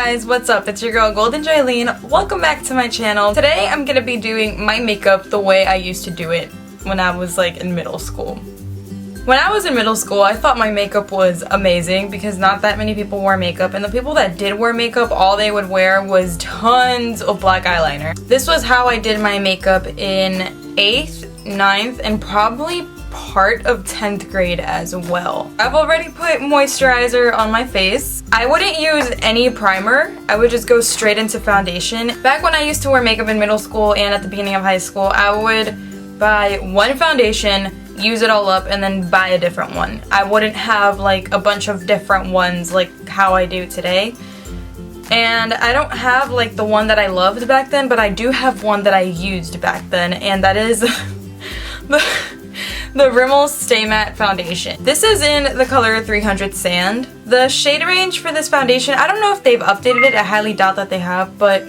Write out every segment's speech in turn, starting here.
guys, what's up? It's your girl Golden Jaylene. Welcome back to my channel. Today I'm gonna be doing my makeup the way I used to do it when I was like in middle school. When I was in middle school, I thought my makeup was amazing because not that many people wore makeup, and the people that did wear makeup, all they would wear was tons of black eyeliner. This was how I did my makeup in 8th, 9th, and probably part of 10th grade as well. I've already put moisturizer on my face. I wouldn't use any primer. I would just go straight into foundation. Back when I used to wear makeup in middle school and at the beginning of high school, I would buy one foundation, use it all up, and then buy a different one. I wouldn't have like a bunch of different ones like how I do today. And I don't have like the one that I loved back then, but I do have one that I used back then, and that is the Rimmel Stay Matte Foundation. This is in the color 300 Sand. The shade range for this foundation, I don't know if they've updated it, I highly doubt that they have, but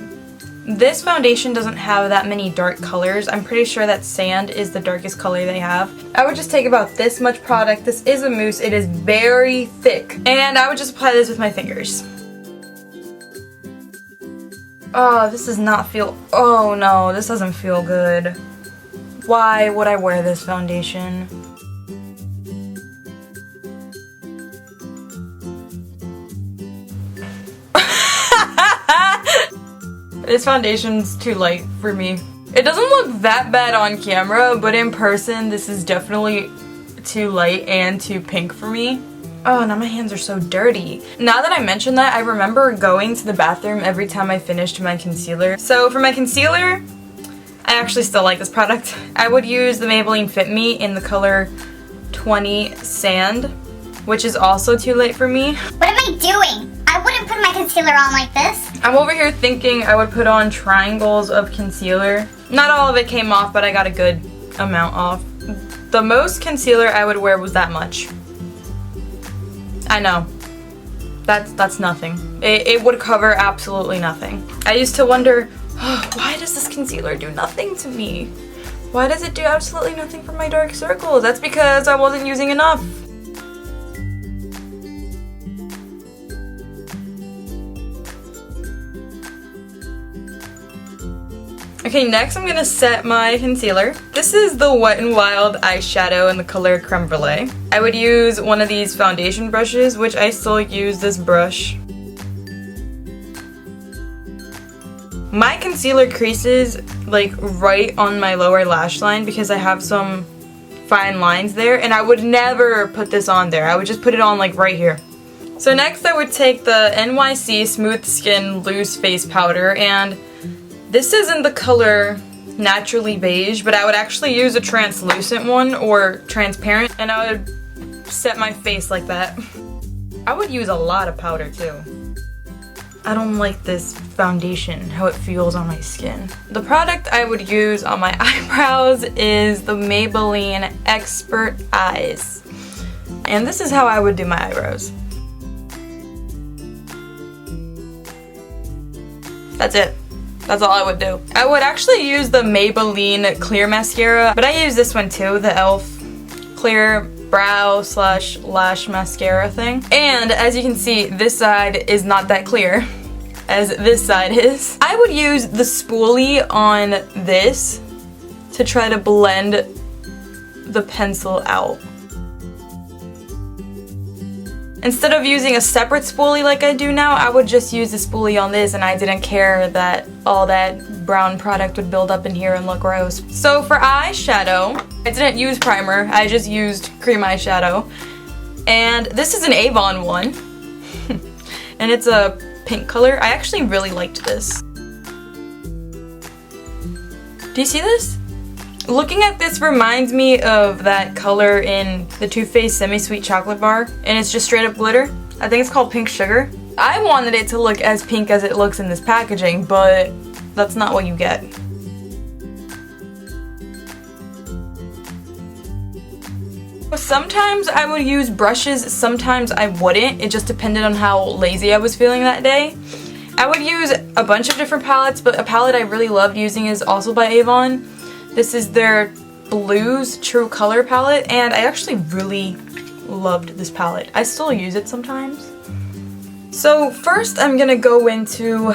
this foundation doesn't have that many dark colors. I'm pretty sure that Sand is the darkest color they have. I would just take about this much product. This is a mousse, it is very thick, and I would just apply this with my fingers. Oh, this does not feel, oh no, this doesn't feel good. Why would I wear this foundation? This foundation's too light for me. It doesn't look that bad on camera, but in person this is definitely too light and too pink for me. Oh, now my hands are so dirty. Now that I mention that, I remember going to the bathroom every time I finished my concealer. So for my concealer, I actually still like this product. I would use the Maybelline Fit Me in the color 20 Sand, which is also too light for me. What am I doing? I wouldn't put my concealer on like this. I'm over here thinking I would put on triangles of concealer. Not all of it came off, but I got a good amount off. The most concealer I would wear was that much. I know. That's nothing. It would cover absolutely nothing. I used to wonder, oh, why does this concealer do nothing to me? Why does it do absolutely nothing for my dark circles? That's because I wasn't using enough. Okay, next I'm gonna set my concealer. This is the Wet n Wild eyeshadow in the color Creme Brulee. I would use one of these foundation brushes, which I still use this brush. My concealer creases like right on my lower lash line because I have some fine lines there, and I would never put this on there. I would just put it on like right here. So next I would take the NYC Smooth Skin Loose Face Powder, and this is in the color Naturally Beige, but I would actually use a translucent one or transparent, and I would set my face like that. I would use a lot of powder too. I don't like this foundation, how it feels on my skin. The product I would use on my eyebrows is the Maybelline Expert Eyes. And this is how I would do my eyebrows. That's it. That's all I would do. I would actually use the Maybelline Clear Mascara, but I use this one too, the e.l.f. Clear Brow / Lash Mascara thing. And as you can see, this side is not that clear as this side is. I would use the spoolie on this to try to blend the pencil out. Instead of using a separate spoolie like I do now, I would just use the spoolie on this, and I didn't care that all that brown product would build up in here and look gross. So for eyeshadow, I didn't use primer, I just used cream eyeshadow. And this is an Avon one. And it's a pink color. I actually really liked this. Do you see this? Looking at this reminds me of that color in the Too Faced Semi-Sweet Chocolate Bar, and it's just straight up glitter. I think it's called Pink Sugar. I wanted it to look as pink as it looks in this packaging, but that's not what you get. Sometimes I would use brushes, sometimes I wouldn't. It just depended on how lazy I was feeling that day. I would use a bunch of different palettes, but a palette I really loved using is also by Avon. This is their Blues True Color palette, and I actually really loved this palette. I still use it sometimes. So first I'm gonna go into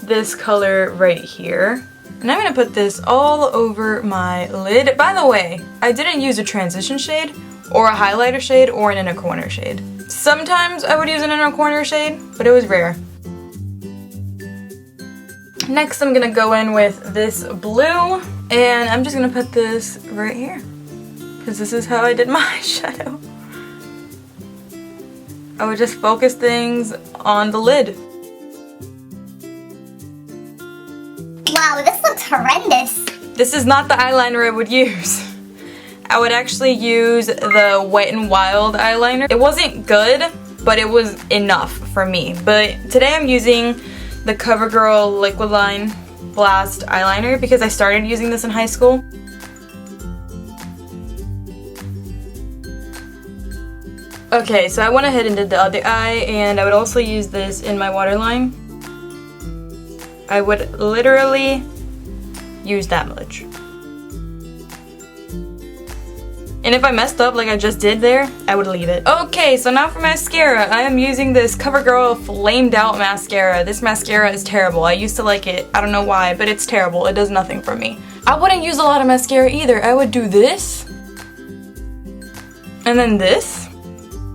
this color right here. And I'm gonna put this all over my lid. By the way, I didn't use a transition shade or a highlighter shade or an inner corner shade. Sometimes I would use an inner corner shade, but it was rare. Next I'm gonna go in with this blue, and I'm just gonna put this right here, because this is how I did my shadow. I would just focus things on the lid. Wow, this looks horrendous. This is not the eyeliner I would use. I would actually use the Wet n Wild eyeliner. It wasn't good, but it was enough for me. But today I'm using the CoverGirl Liquid Line Blast eyeliner because I started using this in high school. Okay, so I went ahead and did the other eye, and I would also use this in my waterline. I would literally use that much. And if I messed up like I just did there, I would leave it. Okay, so now for mascara. I am using this CoverGirl Flamed Out mascara. This mascara is terrible. I used to like it. I don't know why, but it's terrible. It does nothing for me. I wouldn't use a lot of mascara either. I would do this. And then this.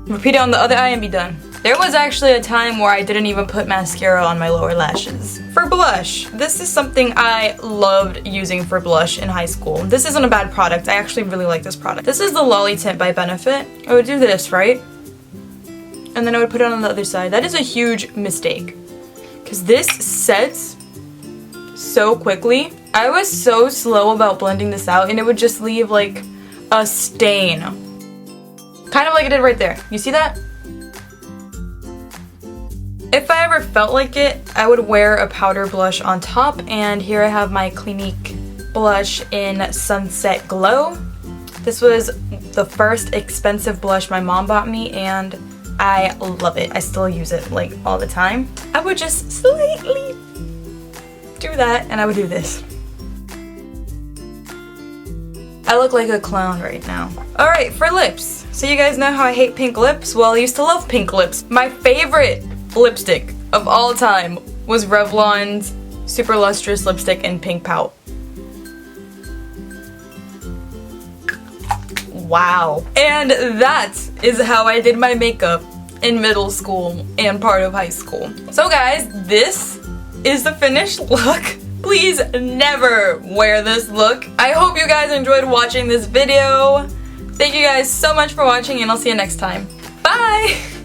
Repeat it on the other eye and be done. There was actually a time where I didn't even put mascara on my lower lashes. For blush, this is something I loved using for blush in high school. This isn't a bad product. I actually really like this product. This is the Lolly Tint by Benefit. I would do this, right? And then I would put it on the other side. That is a huge mistake, because this sets so quickly. I was so slow about blending this out, and it would just leave like a stain. Kind of like it did right there. You see that? If I ever felt like it, I would wear a powder blush on top, and here I have my Clinique blush in Sunset Glow. This was the first expensive blush my mom bought me, and I love it. I still use it like all the time. I would just slightly do that, and I would do this. I look like a clown right now. Alright, for lips. So you guys know how I hate pink lips? Well, I used to love pink lips. My favorite lipstick of all time was Revlon's Super Lustrous Lipstick in Pink Pout. Wow. And that is how I did my makeup in middle school and part of high school. So guys, this is the finished look. Please never wear this look. I hope you guys enjoyed watching this video. Thank you guys so much for watching, and I'll see you next time. Bye!